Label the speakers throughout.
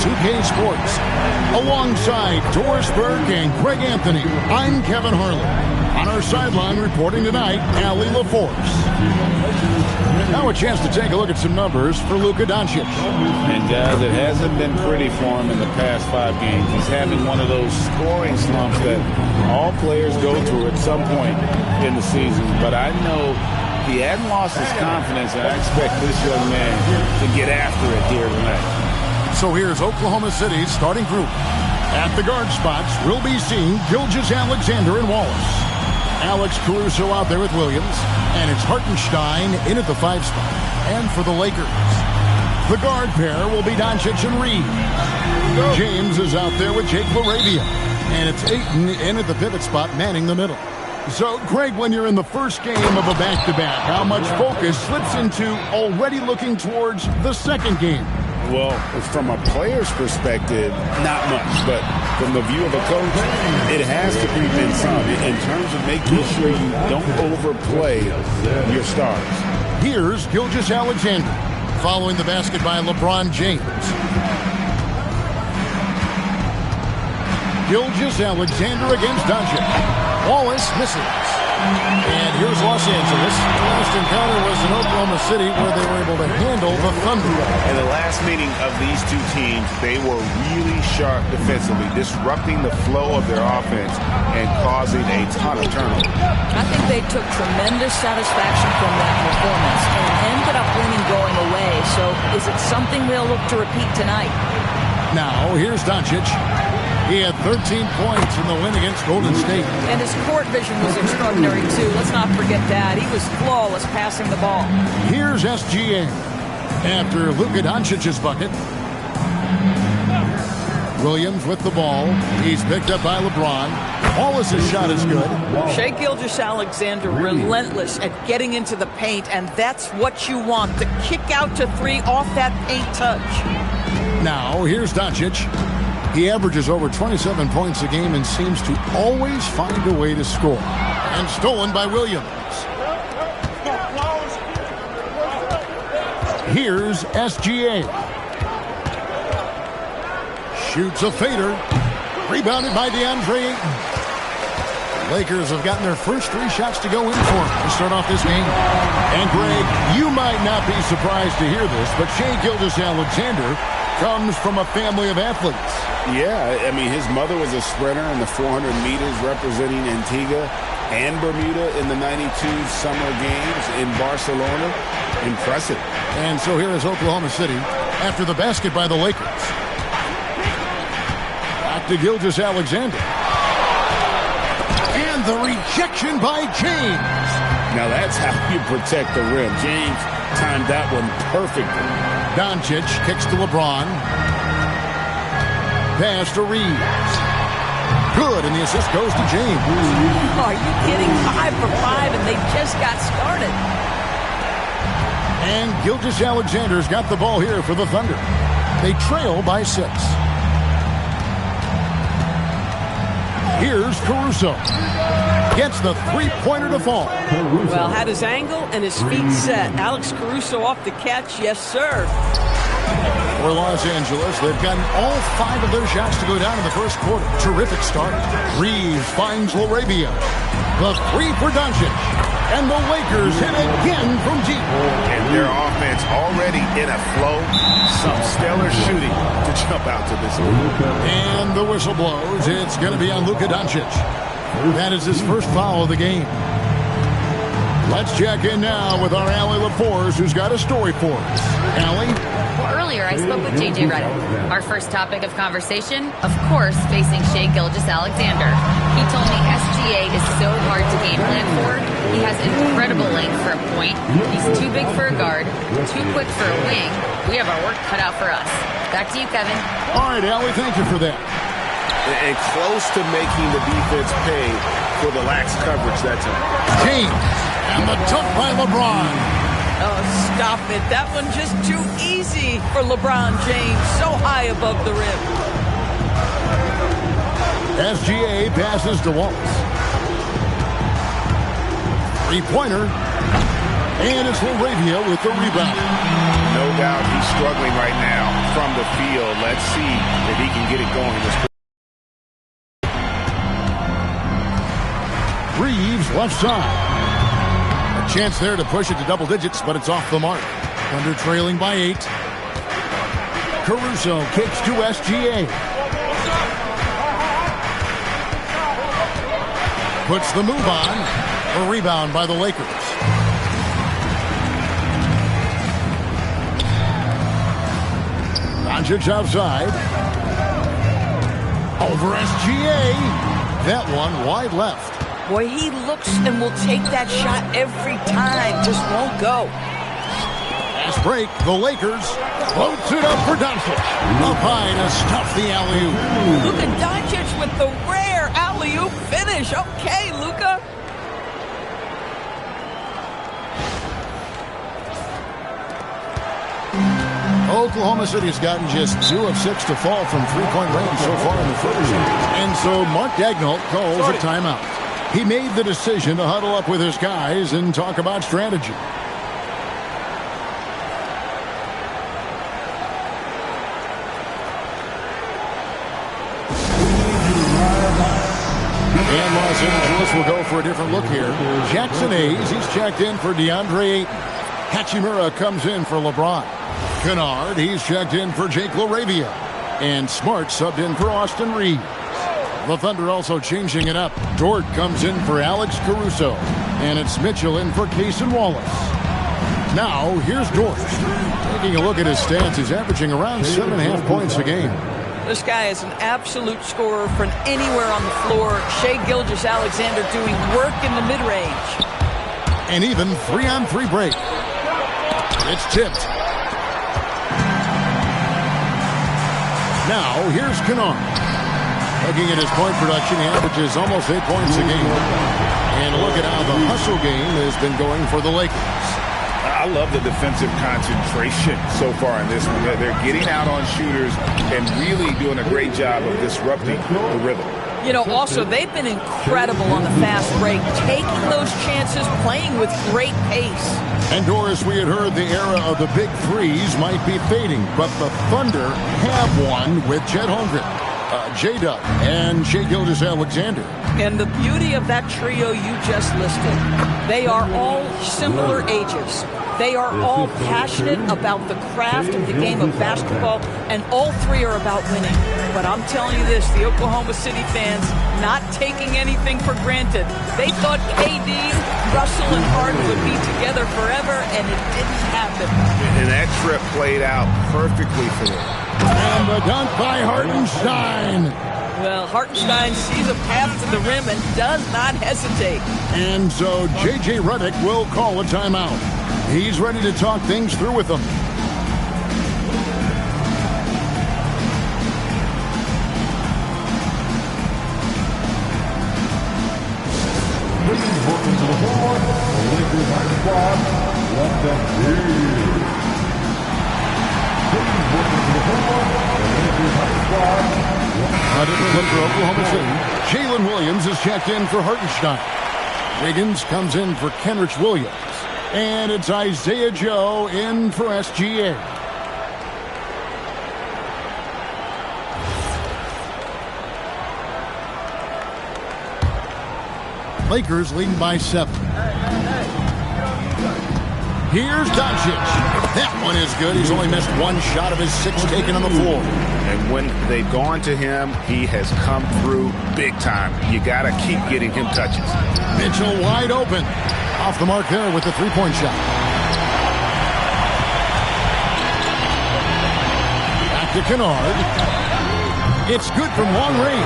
Speaker 1: NBA2K Sports. Alongside Doris Burke and Craig Anthony, I'm Kevin Harlan. On our sideline reporting tonight, Allie LaForce. Now a chance to take a look at some numbers for Luka Doncic.
Speaker 2: And guys, it hasn't been pretty for him in the past 5 games. He's having one of those scoring slumps that all players go through at some point in the season. But I know he hadn't lost his confidence, and I expect this young man to get after it here tonight.
Speaker 1: So here's Oklahoma City's starting group. At the guard spots, we'll be seeing Gilgeous-Alexander and Wallace. Alex Caruso out there with Williams, and it's Hartenstein in at the 5 spot. And for the Lakers, the guard pair will be Doncic and Reed. James is out there with Jake LaRavia, and it's Ayton in at the pivot spot, manning the middle. So, Craig, when you're in the first game of a back-to-back, how much focus slips into already looking towards the second game?
Speaker 2: Well, from a player's perspective, not much. But from the view of a coach, it has to creep in some in terms of making sure you don't overplay your stars.
Speaker 1: Here's Gilgeous-Alexander following the basket by LeBron James. Gilgeous-Alexander against Doncic. Wallace misses. And here's Los Angeles. The last encounter was in Oklahoma City where they were able to handle the Thunder.
Speaker 3: In the last meeting of these two teams, they were really sharp defensively, disrupting the flow of their offense and causing a ton of turnovers.
Speaker 4: I think they took tremendous satisfaction from that performance and ended up winning going away. So is it something they'll look to repeat tonight?
Speaker 1: Now, here's Doncic. He had 13 points in the win against Golden State.
Speaker 4: And his court vision was extraordinary, too. Let's not forget that. He was flawless passing the ball.
Speaker 1: Here's SGA. After Luka Doncic's bucket. Williams with the ball. He's picked up by LeBron. Wallace's shot is good.
Speaker 4: Shai Gilgeous-Alexander relentless at getting into the paint, and that's what you want. The kick out to 3 off that paint touch.
Speaker 1: Now, here's Doncic. He averages over 27 points a game and seems to always find a way to score. And stolen by Williams. Here's SGA. Shoots a fader. Rebounded by DeAndre Ayton. Lakers have gotten their first 3 shots to go in for him to start off this game. And Greg, you might not be surprised to hear this, but Shai Gilgeous-Alexander comes from a family of athletes.
Speaker 2: Yeah, I mean, his mother was a sprinter in the 400 meters representing Antigua and Bermuda in the 92 Summer Games in Barcelona. Impressive.
Speaker 1: And so here is Oklahoma City after the basket by the Lakers. Back to Gilgeous-Alexander. And the rejection by James.
Speaker 2: Now that's how you protect the rim. James timed that one perfectly.
Speaker 1: Doncic kicks to LeBron. Pass to Reeves. Good, and the assist goes to James.
Speaker 4: Are you kidding? 5 for 5, and they just got started.
Speaker 1: And Gilgeous-Alexander's got the ball here for the Thunder. They trail by 6. Here's Caruso. Gets the 3-pointer to fall.
Speaker 4: Well, had his angle and his feet set. Alex Caruso off the catch. Yes, sir.
Speaker 1: For Los Angeles, they've gotten all 5 of their shots to go down in the first quarter. Terrific start. Reeves finds LaRavia. The 3 for Doncic. And the Lakers hit again from deep.
Speaker 3: And their offense already in a flow. Some stellar shooting to jump out to this one.
Speaker 1: And the whistle blows. It's going to be on Luka Doncic. That is his first foul of the game. Let's check in now with our Allie LaForce, who's got a story for us. Allie?
Speaker 5: Well, earlier I spoke with J.J. Redick. Our first topic of conversation, of course, facing Shai Gilgeous-Alexander. He told me SGA is so hard to game plan for. He has incredible length for a point. He's too big for a guard, too quick for a wing. We have our work cut out for us. Back to you, Kevin.
Speaker 1: All right, Allie, thank you for that.
Speaker 3: And close to making the defense pay for the lax coverage that time.
Speaker 1: James, and the dunk by LeBron.
Speaker 4: Oh, stop it. That one just too easy for LeBron James. So high above the rim.
Speaker 1: SGA passes to Wallace. 3-pointer. And it's Laravia with the rebound.
Speaker 3: No doubt he's struggling right now from the field. Let's see if he can get it going.
Speaker 1: Reeves left side. A chance there to push it to double digits, but it's off the mark. Thunder trailing by 8. Caruso kicks to SGA. Puts the move on. A rebound by the Lakers. Doncic outside. Over SGA. That one wide left.
Speaker 4: Boy, he looks and will take that shot every time. Just won't go.
Speaker 1: Fast break. The Lakers floats it up for Doncic. Up high to stuff the alley-oop.
Speaker 4: Luka Doncic with the rare alley-oop finish. Okay, Luka.
Speaker 1: Oklahoma City has gotten just 2 of 6 to fall from three-point range so far in the first. And so Mark Daigneault calls a timeout. He made the decision to huddle up with his guys and talk about strategy. And Los Angeles will go for a different look here. Jackson Hayes, he's checked in for DeAndre Ayton. Hachimura comes in for LeBron. Kennard, he's checked in for Jake LaRavia. And Smart subbed in for Austin Reeves. The Thunder also changing it up. Dort comes in for Alex Caruso. And it's Mitchell in for Cason Wallace. Now, here's Dort. Taking a look at his stats, he's averaging around 7.5 points a game.
Speaker 4: This guy is an absolute scorer from anywhere on the floor. Shai Gilgeous-Alexander doing work in the mid-range.
Speaker 1: And even 3-on-3 break. It's tipped. Now, here's Kennard. Looking at his point production, he averages almost 8 points a game. And look at how the hustle game has been going for the Lakers.
Speaker 3: I love the defensive concentration so far in this one. They're getting out on shooters and really doing a great job of disrupting the rhythm.
Speaker 4: You know, also, they've been incredible on the fast break, taking those chances, playing with great pace.
Speaker 1: And Doris, we had heard the era of the big threes might be fading, but the Thunder have one with Chet Holmgren, J-Dub, and Shai Gilgeous-Alexander.
Speaker 4: And the beauty of that trio you just listed, they are all similar ages. They are all passionate about the craft of the game of basketball, and all three are about winning. But I'm telling you this, the Oklahoma City fans not taking anything for granted. They thought KD, Russell, and Harden would be together forever, and it didn't happen.
Speaker 3: And that trip played out perfectly for them.
Speaker 1: And the dunk by Hartenstein.
Speaker 4: Well, Hartenstein sees a path to the rim and does not hesitate.
Speaker 1: And so J.J. Redick will call a timeout. He's ready to talk things through with them.
Speaker 6: Welcome to the floor, the Lakers high squad, let them be. Welcome to the floor, the Lakers high squad.
Speaker 1: A different look for Oklahoma City. Jalen Williams is checked in for Hartenstein. Wiggins comes in for Kenrich Williams. And it's Isaiah Joe in for SGA. Lakers leading by 7. Here's Doncic. That one is good. He's only missed one shot of his 6 taken on the floor.
Speaker 3: And when they've gone to him, he has come through big time. You got to keep getting him touches.
Speaker 1: Mitchell wide open. Off the mark there with the three-point shot. Back to Kennard. It's good from long range.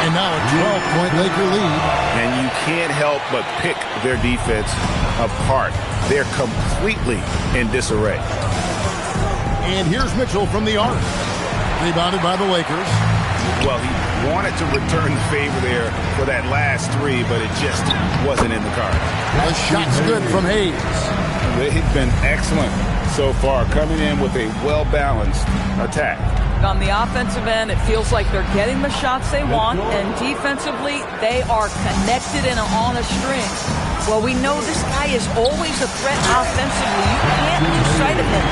Speaker 1: And now a 12-point Laker lead.
Speaker 3: And you can't help but pick their defense apart. They're completely in disarray.
Speaker 1: And here's Mitchell from the arc. Rebounded by the Lakers.
Speaker 3: Well, he wanted to return the favor there for that last 3, but it just wasn't in the cards.
Speaker 1: The shot's good from Hayes.
Speaker 3: They've been excellent so far, coming in with a well-balanced attack.
Speaker 4: On the offensive end, it feels like they're getting the shots they want, and defensively, they are connected and on a string. Well, we know this guy is always a threat offensively. You can't lose sight of him.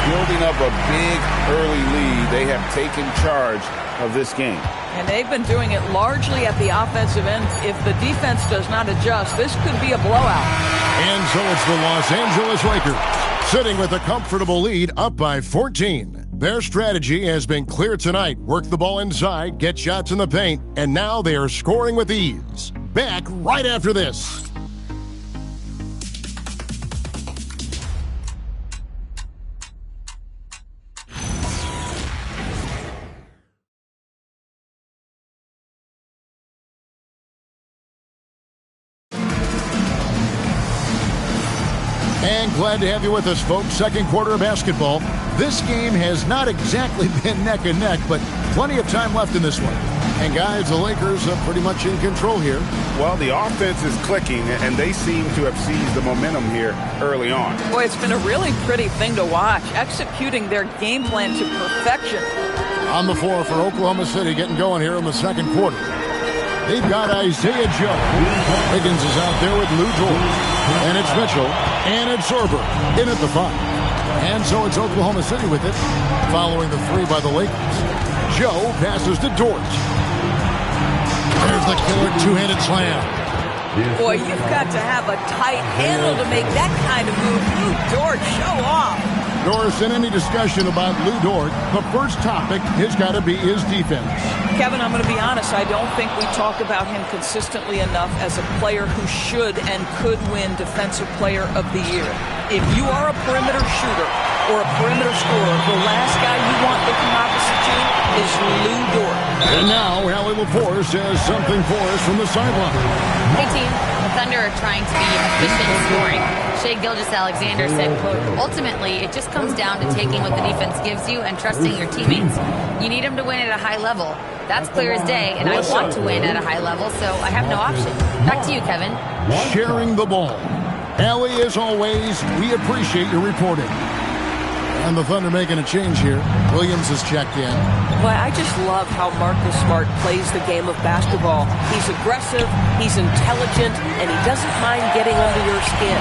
Speaker 3: Building up a big early lead, they have taken charge of this game.
Speaker 4: And they've been doing it largely at the offensive end. If the defense does not adjust, this could be a blowout.
Speaker 1: And so it's the Los Angeles Lakers sitting with a comfortable lead up by 14. Their strategy has been clear tonight. Work the ball inside, get shots in the paint, and now they are scoring with ease. Back right after this. And glad to have you with us, folks. Second quarter of basketball. This game has not exactly been neck and neck, but plenty of time left in this one. And guys, the Lakers are pretty much in control here.
Speaker 3: Well, the offense is clicking, and they seem to have seized the momentum here early on.
Speaker 4: Boy, it's been a really pretty thing to watch, executing their game plan to perfection.
Speaker 1: On the floor for Oklahoma City, getting going here in the second quarter. They've got Isaiah Joe. Higgins is out there with Lou Dort. And it's Mitchell. And it's Sorber in at the 5. And so it's Oklahoma City with it, following the 3 by the Lakers. Joe passes to Dort. There's the killer two-handed slam.
Speaker 4: Boy, you've got to have a tight handle to make that kind of move. Lou Dort, show off.
Speaker 1: Norris, in any discussion about Lou Dort, the first topic has got to be his defense.
Speaker 4: Kevin, I'm going to be honest. I don't think we talk about him consistently enough as a player who should and could win Defensive Player of the Year. If you are a perimeter shooter or a perimeter scorer, the last guy you want looking opposite you is Lou Dort.
Speaker 1: And now, Allie LaForce says something for us from the sideline.
Speaker 5: Hey, team. The Thunder are trying to be efficient in scoring. Shai Gilgeous-Alexander said, quote, ultimately, it just comes down to taking what the defense gives you and trusting your teammates. You need them to win at a high level. That's clear as day, and I want to win at a high level, so I have no option. Back to you, Kevin.
Speaker 1: Sharing the ball. Allie, as always, we appreciate your reporting. And the Thunder making a change here. Williams has checked in.
Speaker 4: Well, I just love how Marcus Smart plays the game of basketball. He's aggressive, he's intelligent, and he doesn't mind getting under your skin.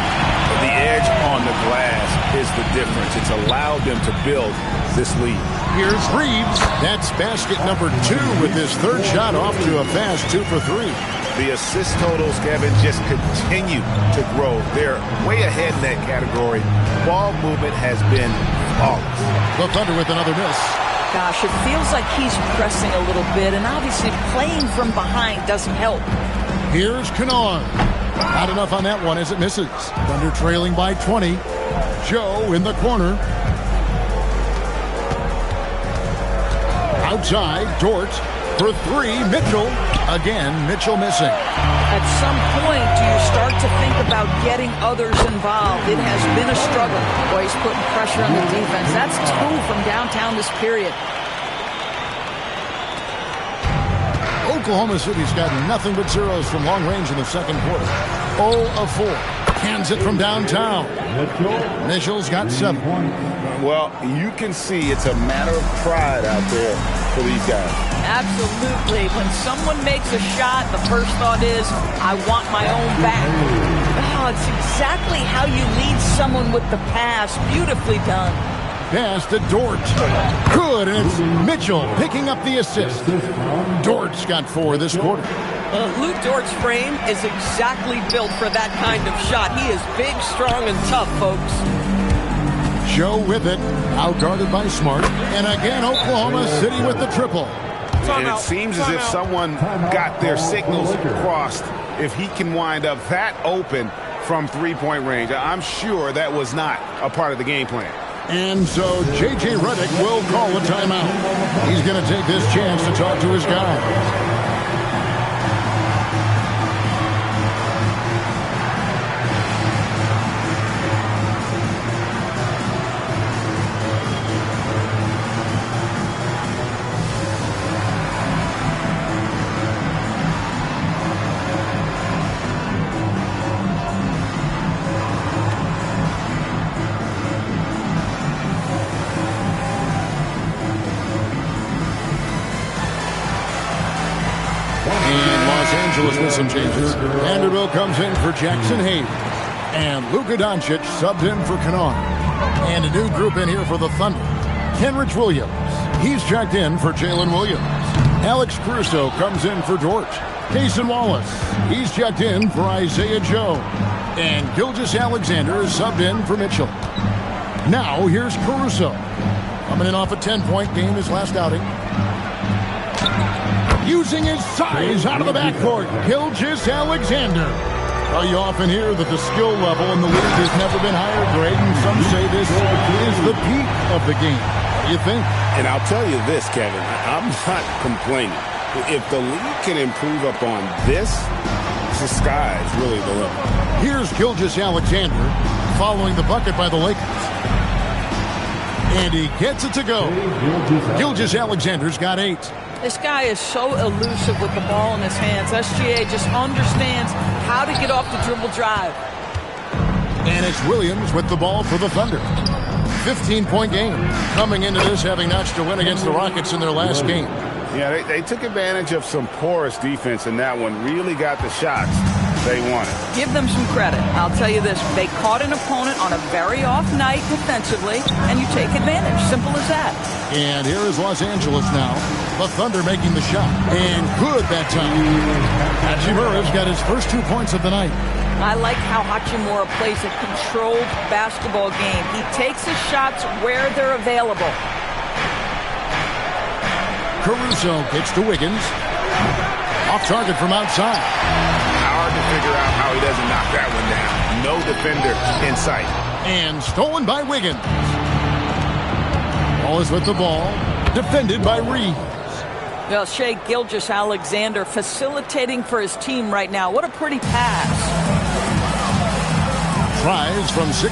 Speaker 3: The edge on the glass is the difference. It's allowed them to build this lead.
Speaker 1: Here's Reeves. That's basket number 2 with his third shot off to a fast 2 for 3.
Speaker 3: The assist totals, Kevin, just continue to grow. They're way ahead in that category. Ball movement has been flawless.
Speaker 1: The Thunder with another miss.
Speaker 4: Gosh, it feels like he's pressing a little bit, and obviously playing from behind doesn't help.
Speaker 1: Here's Kennard. Not enough on that one as it misses. Thunder trailing by 20. Joe in the corner. Outside, Dort for 3. Mitchell. Again, Mitchell missing.
Speaker 4: At some point, do you start to think about getting others involved? It has been a struggle. Boy, he's putting pressure on the defense. That's 2 from downtown this period.
Speaker 1: Oklahoma City's got nothing but zeros from long range in the second quarter. 0 of 4. Cans it from downtown. Mitchell's got 7.
Speaker 3: Well, you can see it's a matter of pride out there for these guys.
Speaker 4: Absolutely. When someone makes a shot, the first thought is, I want my own back. Oh, it's exactly how you lead someone with the pass. Beautifully done.
Speaker 1: Pass to Dort. Good, and it's Mitchell picking up the assist. Dort's got 4 this quarter.
Speaker 4: Lou Dort's frame is exactly built for that kind of shot. He is big, strong, and tough, folks.
Speaker 1: Joe with it, outguarded by Smart. And again, Oklahoma City with the triple.
Speaker 3: And it seems as if someone got their signals crossed. If he can wind up that open from three-point range, I'm sure that was not a part of the game plan.
Speaker 1: And so J.J. Redick will call a timeout. He's going to take this chance to talk to his guys. Los Angeles with some changes. Vanderbilt comes in for Jackson Hayes. And Luka Doncic subbed in for Kennard. And a new group in here for the Thunder. Kenrich Williams. He's checked in for Jalen Williams. Alex Caruso comes in for Dort. Cason Wallace. He's checked in for Isaiah Joe. And Gilgeous-Alexander is subbed in for Mitchell. Now here's Caruso. Coming in off a 10-point game his last outing. Using his size out of the backcourt. Gilgeous-Alexander. Well, you often hear that the skill level in the league has never been higher, Greg, and some say this is the peak of the game. What do you think?
Speaker 3: And I'll tell you this, Kevin, I'm not complaining. If the league can improve upon this, the sky is really the limit.
Speaker 1: Here's Gilgeous-Alexander following the bucket by the Lakers. And he gets it to go. Gilgeous-Alexander's got 8.
Speaker 4: This guy is so elusive with the ball in his hands. SGA just understands how to get off the dribble drive.
Speaker 1: And it's Williams with the ball for the Thunder. 15-point game. Coming into this having notched a win against the Rockets in their last game.
Speaker 3: Yeah, they took advantage of some porous defense in that one. Really got the shots they wanted.
Speaker 4: Give them some credit. I'll tell you this. They caught an opponent on a very off night defensively, and you take advantage. Simple as that.
Speaker 1: And here is Los Angeles now. The Thunder making the shot. And good that time. Hachimura's got his first 2 points of the night.
Speaker 4: I like how Hachimura plays a controlled basketball game. He takes his shots where they're available.
Speaker 1: Caruso gets to Wiggins. Off target from outside.
Speaker 3: Hard to figure out how he doesn't knock that one down. No defender in sight.
Speaker 1: And stolen by Wiggins. Wallace with the ball. Defended by Reeves.
Speaker 4: Well, Shai Gilgeous-Alexander facilitating for his team right now. What a pretty pass.
Speaker 1: Tries from 6.